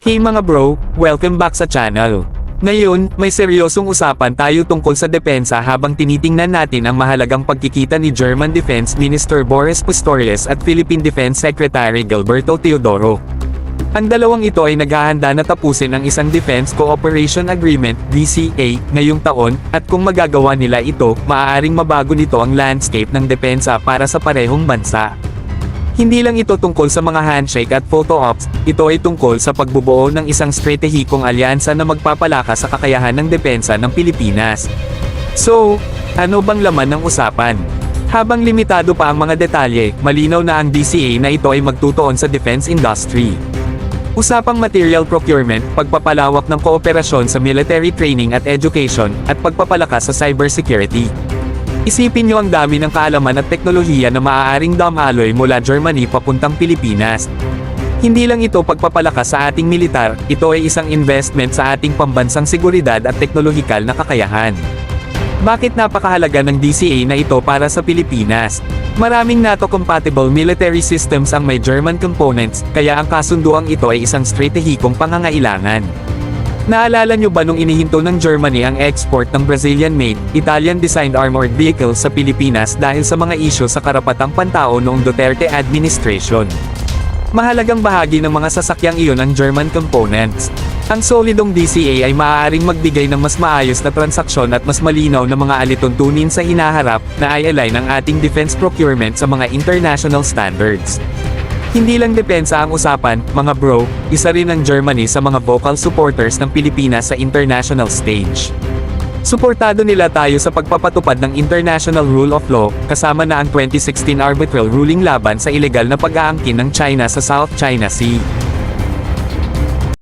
Hey mga bro, welcome back sa channel. Ngayon, may seryosong usapan tayo tungkol sa depensa habang tinitingnan natin ang mahalagang pagkikita ni German Defense Minister Boris Pistorius at Philippine Defense Secretary Gilberto Teodoro. Ang dalawang ito ay naghahanda na tapusin ang isang Defense Cooperation Agreement, DCA, ngayong taon, at kung magagawa nila ito, maaaring mabago nito ang landscape ng depensa para sa parehong bansa. Hindi lang ito tungkol sa mga handshake at photo ops, ito ay tungkol sa pagbubuo ng isang stratehikong alyansa na magpapalakas sa kakayahan ng depensa ng Pilipinas. So, ano bang laman ng usapan? Habang limitado pa ang mga detalye, malinaw na ang DCA na ito ay magtutuon sa defense industry. Usapang material procurement, pagpapalawak ng kooperasyon sa military training at education, at pagpapalakas sa cybersecurity. Isipin nyo ang dami ng kaalaman at teknolohiya na maaaring dumaloy mula Germany papuntang Pilipinas. Hindi lang ito pagpapalakas sa ating militar, ito ay isang investment sa ating pambansang seguridad at teknolohikal na kakayahan. Bakit napakahalaga ng DCA na ito para sa Pilipinas? Maraming NATO-compatible military systems ang may German components, kaya ang kasunduang ito ay isang stratehikong pangangailangan. Naalala nyo ba nung inihinto ng Germany ang export ng Brazilian-made, Italian-designed armored vehicles sa Pilipinas dahil sa mga isyu sa karapatang pantao noong Duterte administration? Mahalagang bahagi ng mga sasakyang iyon ang German components. Ang solidong DCA ay maaaring magbigay ng mas maayos na transaksyon at mas malinaw na mga alituntunin sa hinaharap na ay align ang ating defense procurement sa mga international standards. Hindi lang depensa ang usapan, mga bro, isa rin ang Germany sa mga vocal supporters ng Pilipinas sa international stage. Suportado nila tayo sa pagpapatupad ng international rule of law, kasama na ang 2016 arbitral ruling laban sa ilegal na pag-aangkin ng China sa South China Sea.